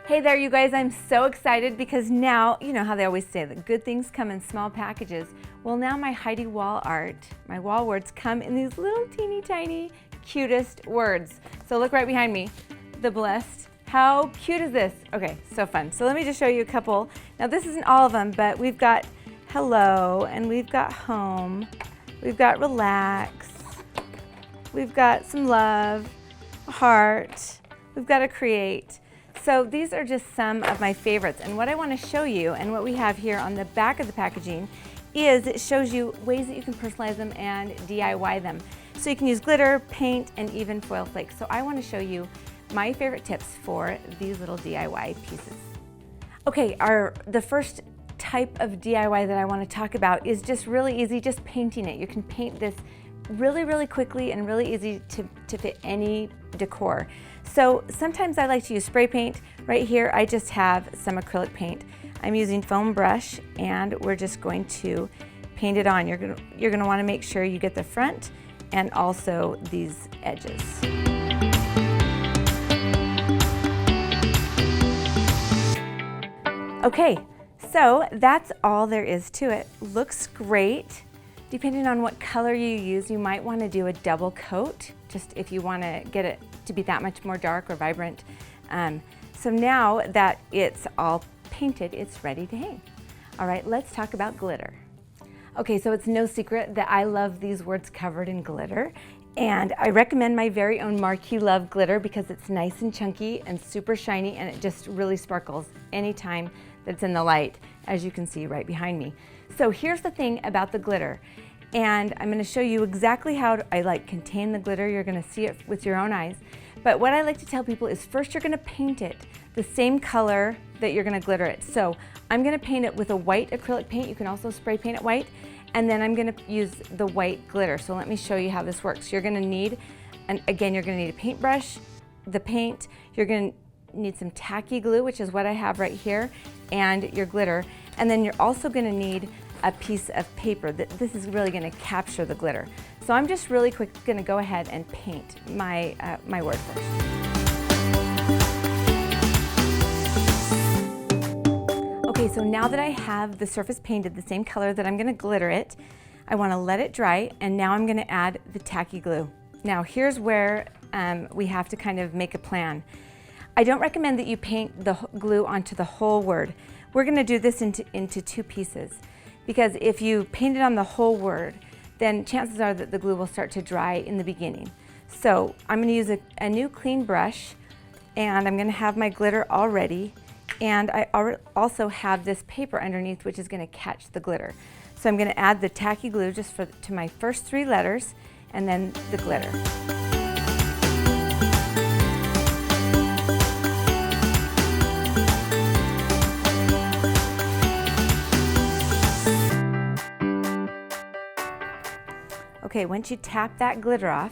Hey there, you guys. I'm so excited because now, you know how they always say that good things come in small packages. Well, now my Heidi wall art, my wall words come in these little teeny tiny, cutest words. So look right behind me, the blessed. How cute is this? Okay, so fun. So let me just show you a couple. Now this isn't all of them, but we've got hello, and we've got home, we've got relax, we've got some love, a heart, we've got a create. So these are just some of my favorites, and what I want to show you and what we have here on the back of the packaging is it shows you ways that you can personalize them and DIY them. So you can use glitter, paint, and even foil flakes. So I want to show you my favorite tips for these little DIY pieces. Okay, the first type of DIY that I want to talk about is just really easy, just painting it. You can paint this really quickly and really easy to fit any decor. So sometimes I like to use spray paint. Right here I just have some acrylic paint. I'm using foam brush and we're just going to paint it on. You're gonna want to make sure you get the front and also these edges. Okay, so that's all there is to it. Looks great. Depending on what color you use, you might want to do a double coat, just if you want to get it to be that much more dark or vibrant. So now that it's all painted, it's ready to hang. All right, let's talk about glitter. Okay, so it's no secret that I love these words covered in glitter, and I recommend my very own Marquee Love glitter because it's nice and chunky and super shiny, and it just really sparkles anytime that it's in the light, as you can see right behind me. So here's the thing about the glitter, and I'm going to show you exactly how I contain the glitter. You're going to see it with your own eyes. But what I like to tell people is first you're going to paint it the same color that you're going to glitter it. So I'm going to paint it with a white acrylic paint. You can also spray paint it white. And then I'm going to use the white glitter. So let me show you how this works. You're going to need, and again, you're going to need a paintbrush, the paint. You're going to need some tacky glue, which is what I have right here, and your glitter. And then you're also going to need a piece of paper. This is really going to capture the glitter. So I'm just really quick going to go ahead and paint my word first. Okay, so now that I have the surface painted the same color that I'm going to glitter it, I want to let it dry, and now I'm going to add the tacky glue. Now here's where we have to kind of make a plan. I don't recommend that you paint the glue onto the whole word. We're going to do this into two pieces, because if you paint it on the whole word, then chances are that the glue will start to dry in the beginning. So I'm going to use a new clean brush, and I'm going to have my glitter all ready, and I also have this paper underneath which is going to catch the glitter. So I'm going to add the tacky glue just to my first three letters, and then the glitter. Okay, once you tap that glitter off,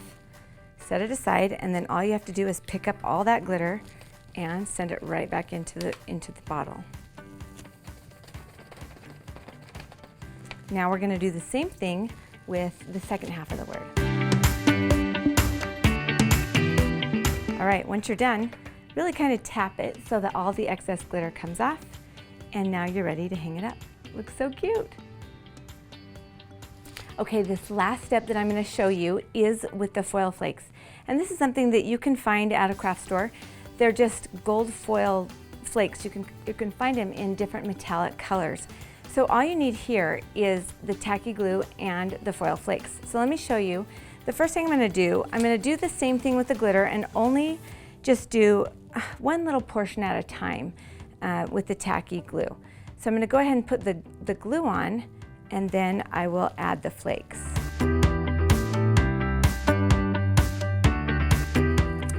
set it aside, and then all you have to do is pick up all that glitter and send it right back into the bottle. Now we're going to do the same thing with the second half of the word. All right, once you're done, really kind of tap it so that all the excess glitter comes off, and now you're ready to hang it up. Looks so cute. Okay, this last step that I'm going to show you is with the foil flakes. And this is something that you can find at a craft store. They're just gold foil flakes. You can find them in different metallic colors. So all you need here is the tacky glue and the foil flakes. So let me show you. The first thing I'm going to do the same thing with the glitter and only just do one little portion at a time with the tacky glue. So I'm going to go ahead and put the glue on, and then I will add the flakes.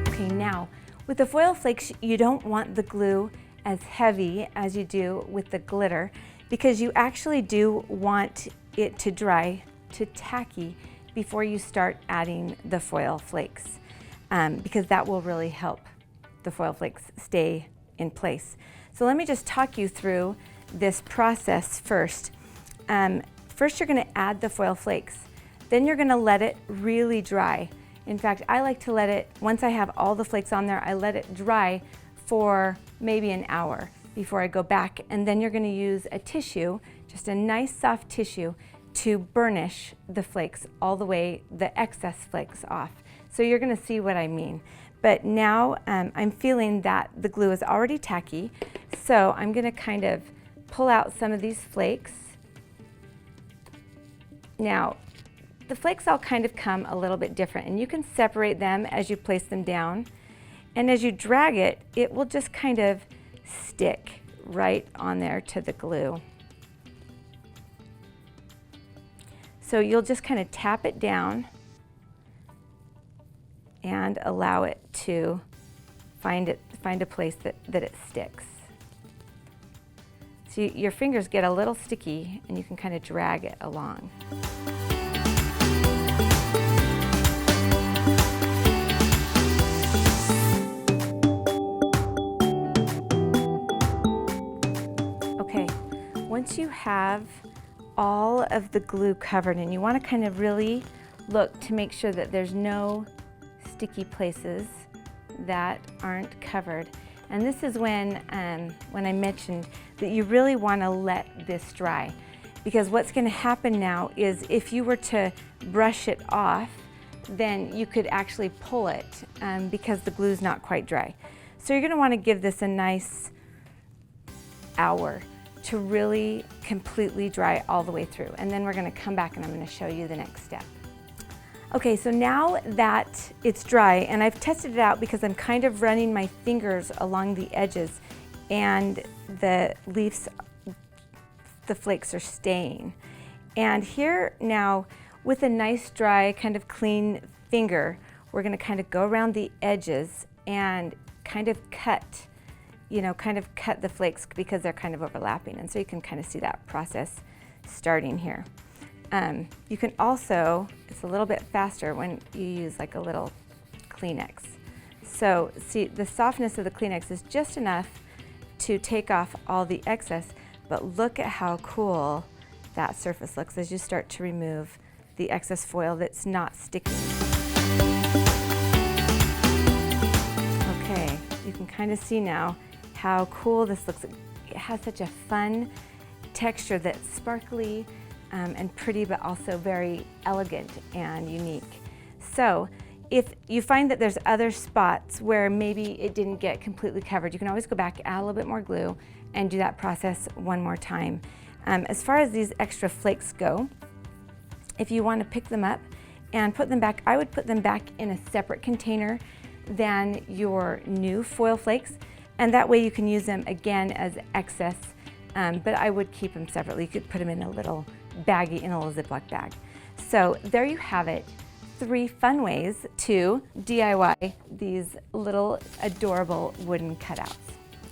Okay, now with the foil flakes, you don't want the glue as heavy as you do with the glitter, because you actually do want it to dry to tacky before you start adding the foil flakes, because that will really help the foil flakes stay in place. So let me just talk you through this process first. First, you're going to add the foil flakes. Then you're going to let it really dry. In fact, I like to let it, once I have all the flakes on there, I let it dry for maybe an hour before I go back, and then you're going to use a tissue, just a nice soft tissue, to burnish the flakes all the way, the excess flakes off. So you're going to see what I mean. But now I'm feeling that the glue is already tacky, so I'm going to kind of pull out some of these flakes. Now, the flakes all kind of come a little bit different, and you can separate them as you place them down. And as you drag it, it will just kind of stick right on there to the glue. So you'll just kind of tap it down and allow it to find a place that it sticks. So your fingers get a little sticky and you can kind of drag it along. Okay, once you have all of the glue covered, and you want to kind of really look to make sure that there's no sticky places that aren't covered. And this is when I mentioned that you really want to let this dry, because what's going to happen now is if you were to brush it off, then you could actually pull it because the glue's not quite dry. So you're going to want to give this a nice hour to really completely dry all the way through. And then we're going to come back and I'm going to show you the next step. Okay, so now that it's dry, and I've tested it out because I'm kind of running my fingers along the edges and the leaves, the flakes are staying. And here now, with a nice dry kind of clean finger, we're going to kind of go around the edges and kind of cut, kind of cut the flakes because they're kind of overlapping. And so you can kind of see that process starting here. You can also, it's a little bit faster when you use like a little Kleenex. So see, the softness of the Kleenex is just enough to take off all the excess, but look at how cool that surface looks as you start to remove the excess foil that's not sticking. Okay, you can kind of see now how cool this looks. It has such a fun texture that's sparkly and pretty, but also very elegant and unique. So if you find that there's other spots where maybe it didn't get completely covered, you can always go back, add a little bit more glue, and do that process one more time. As far as these extra flakes go, if you want to pick them up and put them back, I would put them back in a separate container than your new foil flakes, and that way you can use them again as excess, but I would keep them separately. You could put them in a little baggie, in a little Ziploc bag. So there you have it, 3 fun ways to DIY these little adorable wooden cutouts.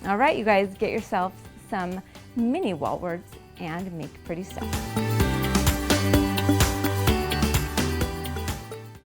All right, you guys, get yourself some mini wall words and make pretty stuff.